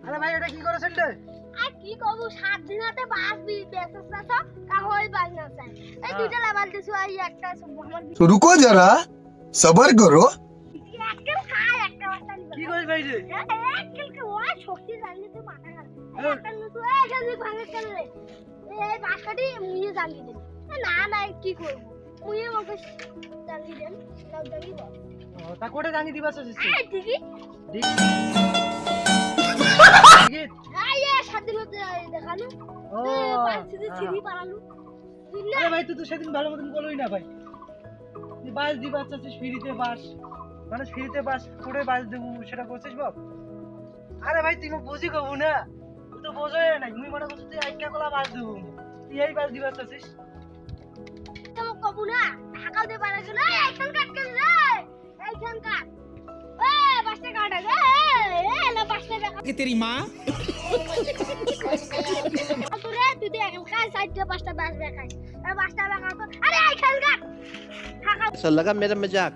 আরে ভাই এটা কি করেছেন রে? আর কি করব 7 দিনাতে বাস বি বেসছ না কাহই বাস না চাই এই দুইটা লাগাল দিছো আই একটা আমার तो रुको जरा सबर करो একটা খায় একটা বাস্তা নিবা কি করিস ভাই রে? একলকে ওই শক্তি জানলে তো মাথা খারাপ একটা নতু এই জলদি ভাঙে চলে এই বাস্তাটি মুই জানি দে না না কি করব মুই আমাকে জানি দেন লাউ জানি বল ও, তা কোটে জানি দিবা চাচ্ছিস তুই? এই ঠিকই টিকিট? আই এ 7 দিনতে দেখানো ও, পাঁচটি সিঁড়ি পারালু আরে ভাই তুই তো সেদিন ভালো মতন বলই না ভাই। তুই বাস দিবা চাচ্ছিস ফ্রিতে বাস, মানে ফ্রিতে বাস করে বাস দেবো সেটা করছিস বাপ? আরে ভাই তুই মোক বুঝি কবু না, তুই তো বোঝাই নাই। মুই মনে করছিস তুই আইকা কলা বাস দেবো, তুই এই বাস দিবা চাচ্ছিস? তুমি কবু না ঢাকাও দে পারে না এইখান কাট কে রে এইখান কাট এ বাসটা কাটা রে এ না বাসটা দেখা कि तेरी माँ তুই দেখ কাই সাইডে বাসটা বাস দেখাই এ বাসটা দেখা তো আরে এইখান কাট ঢাকা ऐसा लगा मेरा मजाक